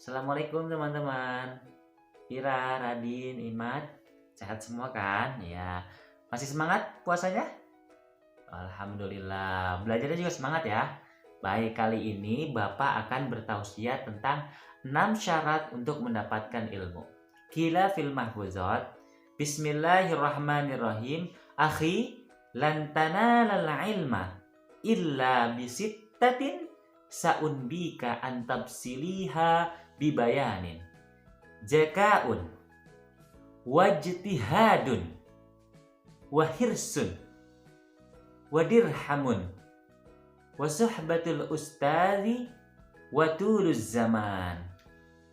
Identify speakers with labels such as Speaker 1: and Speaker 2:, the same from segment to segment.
Speaker 1: Assalamualaikum teman-teman. Ira, Radin, Imad, sehat semua kan? Ya, masih semangat puasanya? Alhamdulillah. Belajarnya juga semangat ya. Baik, kali ini Bapak akan bertausiah tentang 6 syarat untuk mendapatkan ilmu. Qila fil mahfuzat. Bismillahirrahmanirrahim. Akhi, lan tanalal ilma illa bisittatin sa'unbika an tabsiliha bibayanin. Jakaun, wajtihadun, wahirsun, wadirhamun, wasuhbatul ustazi, watuluz zaman.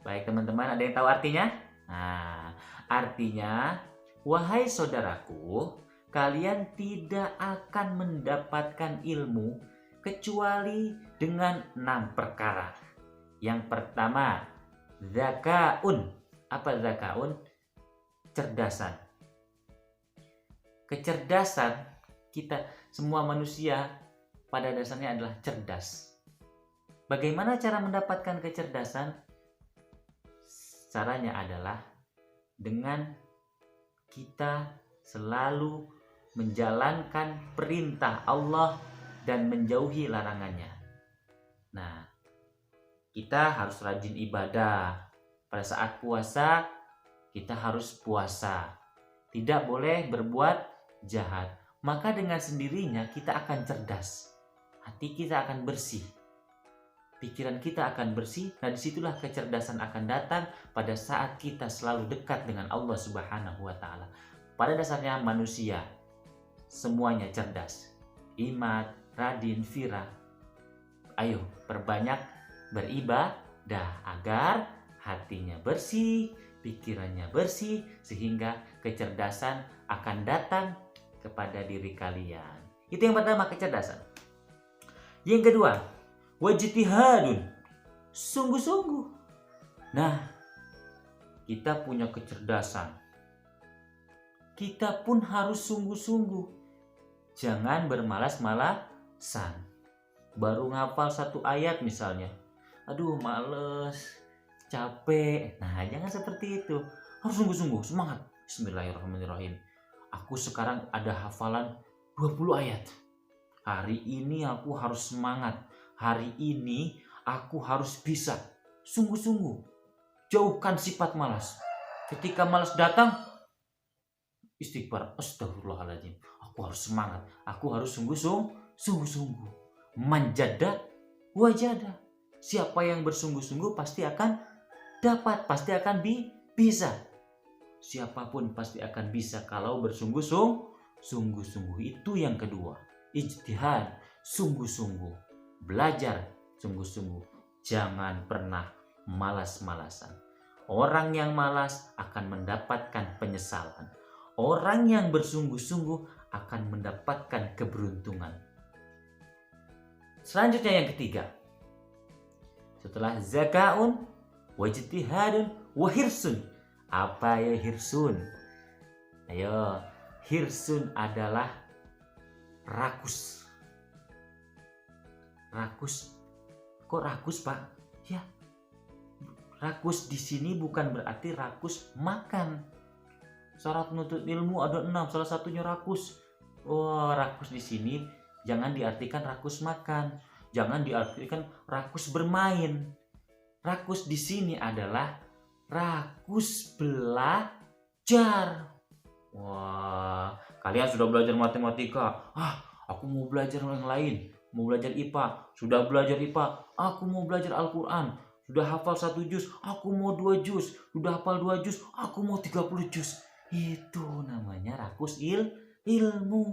Speaker 1: Baik teman-teman, ada yang tahu artinya? Nah, artinya, wahai saudaraku, kalian tidak akan mendapatkan ilmu kecuali dengan 6 perkara. Yang pertama, zakaun. Apa zakaun? Cerdasan. Kecerdasan kita semua manusia pada dasarnya adalah cerdas. Bagaimana cara mendapatkan kecerdasan? Caranya adalah dengan kita selalu menjalankan perintah Allah dan menjauhi larangannya. Nah, kita harus rajin ibadah. Pada saat puasa, kita harus puasa. Tidak boleh berbuat jahat. Maka dengan sendirinya kita akan cerdas. Hati kita akan bersih. Pikiran kita akan bersih. Nah, disitulah kecerdasan akan datang pada saat kita selalu dekat dengan Allah Subhanahu wa Ta'ala. Pada dasarnya manusia semuanya cerdas. Imad, Radin, Vira, ayo perbanyak beribadah agar hatinya bersih, pikirannya bersih, sehingga kecerdasan akan datang kepada diri kalian. Itu yang pertama, kecerdasan. Yang kedua, wajtihadun, sungguh-sungguh. Nah, kita punya kecerdasan, kita pun harus sungguh-sungguh. Jangan bermalas-malasan. Baru ngafal 1 ayat misalnya, aduh males, capek. Nah, jangan seperti itu. Harus sungguh-sungguh, semangat. Bismillahirrahmanirrahim. Aku sekarang ada hafalan 20 ayat. Hari ini aku harus semangat. Hari ini aku harus bisa. Sungguh-sungguh. Jauhkan sifat malas. Ketika malas datang, istighfar, astagfirullahaladzim. Aku harus semangat. Aku harus sungguh-sungguh. Manjada wajada. Siapa yang bersungguh-sungguh pasti akan dapat, pasti akan bisa. Siapapun pasti akan bisa kalau bersungguh-sungguh. Itu yang kedua. Ijtihad, sungguh-sungguh. Belajar sungguh-sungguh. Jangan pernah malas-malasan. Orang yang malas akan mendapatkan penyesalan. Orang yang bersungguh-sungguh akan mendapatkan keberuntungan. Selanjutnya yang ketiga. Setelah zakaun, wajtihadun, wahirsun. Apa ya hirsun? Ayo, hirsun adalah rakus. Rakus. Kok rakus, Pak? Ya, rakus di sini bukan berarti rakus makan. Syarat menuntut ilmu ada 6, salah satunya rakus. Oh, rakus di sini jangan diartikan rakus makan, jangan diartikan rakus bermain. Rakus di sini adalah rakus belajar. Wah, kalian sudah belajar matematika. Aku mau belajar yang lain. Mau belajar IPA. Sudah belajar IPA. Aku mau belajar Al-Quran. Sudah hafal 1 juz. Aku mau 2 juz. Sudah hafal 2 juz. Aku mau 30 juz. Itu namanya rakus ilmu.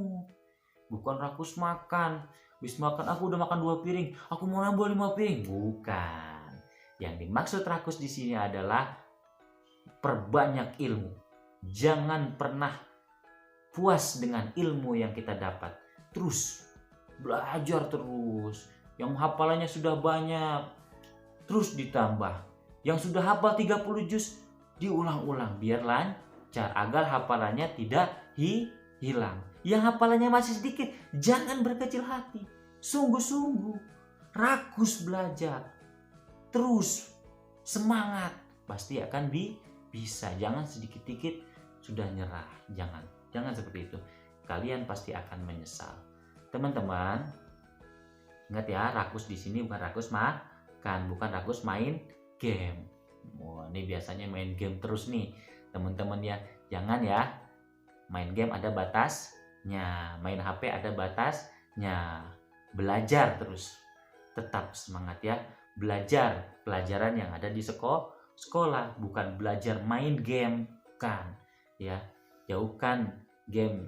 Speaker 1: Bukan rakus makan. Habis makan aku udah makan 2 piring. Aku mau nambah 5 piring. Bukan. Yang dimaksud rakus di sini adalah perbanyak ilmu. Jangan pernah puas dengan ilmu yang kita dapat. Terus belajar terus. Yang hafalannya sudah banyak, terus ditambah. Yang sudah hafal 30 juz, diulang-ulang biar lancar agar hafalannya tidak hilang. Yang hafalannya masih sedikit, jangan berkecil hati. Sungguh-sungguh rakus belajar. Terus semangat, pasti akan bisa. Jangan sedikit-sedikit sudah nyerah, jangan seperti itu. Kalian pasti akan menyesal. Teman-teman, ingat ya, rakus di sini bukan rakus makan, bukan rakus main game. Wah, ini biasanya main game terus nih teman-teman ya. Jangan ya, main game ada batasnya, main HP ada batasnya. Belajar terus, tetap semangat ya. Belajar pelajaran yang ada di sekolah, bukan belajar main game kan ya. Jauhkan game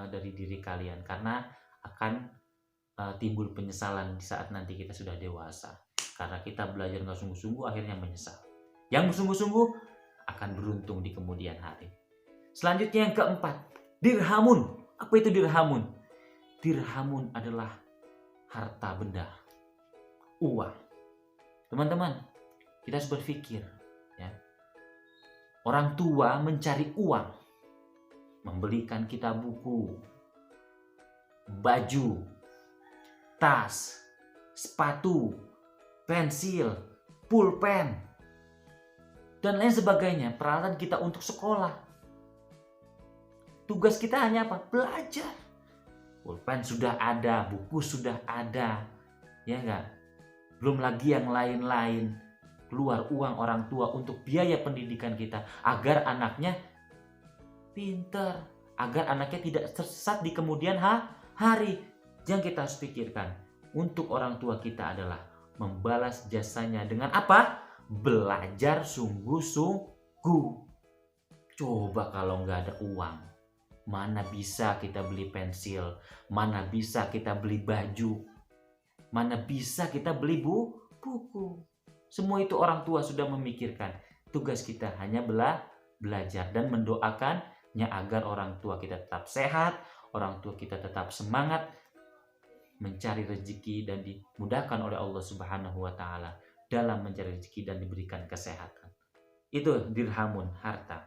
Speaker 1: dari diri kalian, karena akan timbul penyesalan di saat nanti kita sudah dewasa, karena kita belajar nggak sungguh-sungguh, akhirnya menyesal. Yang bersungguh-sungguh akan beruntung di kemudian hari. Selanjutnya yang keempat, dirhamun. Apa itu dirhamun? Dirhamun adalah harta benda, uang. Teman-teman, kita harus berpikir ya. Orang tua mencari uang, membelikan kita buku, baju, tas, sepatu, pensil, pulpen, dan lain sebagainya, peralatan kita untuk sekolah. Tugas kita hanya apa? Belajar. Pulpen sudah ada, buku sudah ada, ya enggak? Belum lagi yang lain-lain. Keluar uang orang tua untuk biaya pendidikan kita, agar anaknya pintar, agar anaknya tidak tersesat di kemudian hari. Yang kita harus pikirkan untuk orang tua kita adalah membalas jasanya dengan apa? Belajar sungguh-sungguh. Coba kalau nggak ada uang, mana bisa kita beli pensil, mana bisa kita beli baju, mana bisa kita beli buku. Semua itu orang tua sudah memikirkan. Tugas kita hanya belajar dan mendoakannya agar orang tua kita tetap sehat, orang tua kita tetap semangat mencari rezeki dan dimudahkan oleh Allah Subhanahu wa taala dalam mencari rezeki dan diberikan kesehatan. Itu dirhamun, harta.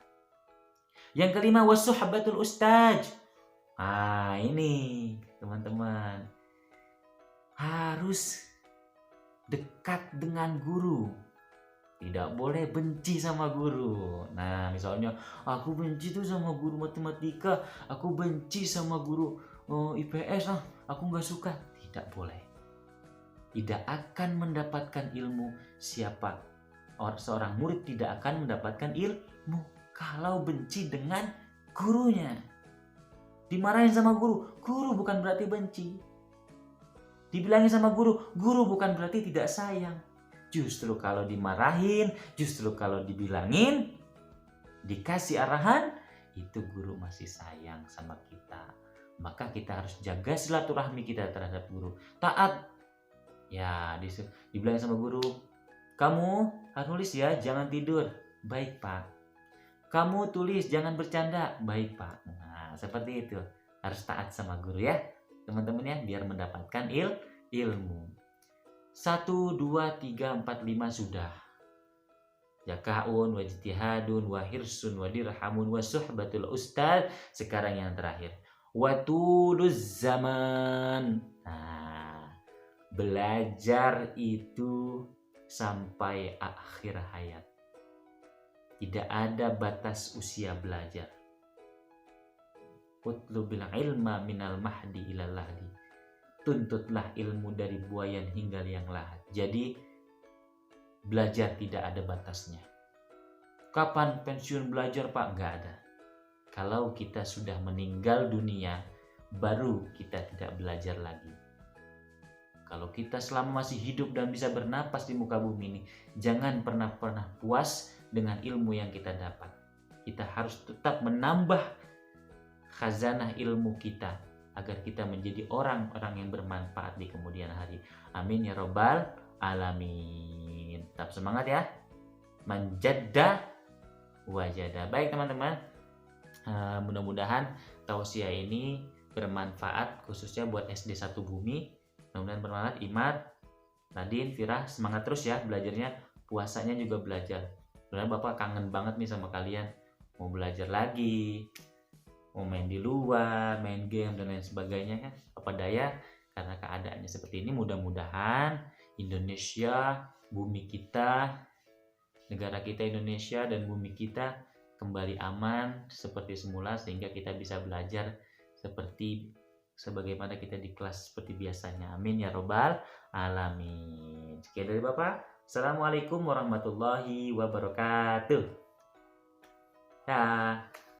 Speaker 1: Yang kelima, wasuhbatul ustaz. Ini teman-teman, harus dekat dengan guru. Tidak boleh benci sama guru. Nah, misalnya aku benci tuh sama guru matematika, aku benci sama guru IPS, aku nggak suka. Tidak boleh. Tidak akan mendapatkan ilmu. Seorang murid tidak akan mendapatkan ilmu kalau benci dengan gurunya. Dimarahin sama guru bukan berarti benci. Dibilangin sama guru bukan berarti tidak sayang. Justru kalau dimarahin, justru kalau dibilangin, dikasih arahan, itu guru masih sayang sama kita. Maka kita harus jaga silaturahmi kita terhadap guru. Taat. Ya, dibilangin sama guru, kamu harus nulis ya, jangan tidur. Baik, Pak. Kamu tulis, jangan bercanda. Baik, Pak. Nah, seperti itu. Harus taat sama guru ya, teman-teman ya, biar mendapatkan ilmu. 1, 2, 3, 4, 5 sudah. Jakaun, wajtihadun, wahirsun, wadirhamun, wasuhbatul ustaz. Sekarang yang terakhir, watuluz zaman. Nah, belajar itu sampai akhir hayat. Tidak ada batas usia belajar. Utlubil ilma minal mahdi ilal lahdi. Tuntutlah ilmu dari buayan hingga liang lahat. Jadi belajar tidak ada batasnya. Kapan pensiun belajar, Pak? Nggak ada. Kalau kita sudah meninggal dunia, baru kita tidak belajar lagi. Kalau kita selama masih hidup dan bisa bernapas di muka bumi ini, jangan pernah puas dengan ilmu yang kita dapat. Kita harus tetap menambah khazanah ilmu kita agar kita menjadi orang-orang yang bermanfaat di kemudian hari. Amin ya robbal alamin. Tetap semangat ya. Manjadda wajada. Baik teman-teman, mudah-mudahan tausiah ini bermanfaat khususnya buat SD 1 Bumi. Mudah-mudahan bermanfaat. Imad, Nadine, Firah, semangat terus ya belajarnya. Puasanya juga belajar. Mudah-mudahan Bapak kangen banget nih sama kalian. Mau belajar lagi, mau main di luar, main game dan lain sebagainya kan. Apa daya, karena keadaannya seperti ini, mudah-mudahan Indonesia, bumi kita negara kita Indonesia dan bumi kita kembali aman seperti semula, sehingga kita bisa belajar seperti sebagaimana kita di kelas seperti biasanya. Amin ya robbal alamin. Sekian dari Bapak. Assalamualaikum warahmatullahi wabarakatuh. Dah.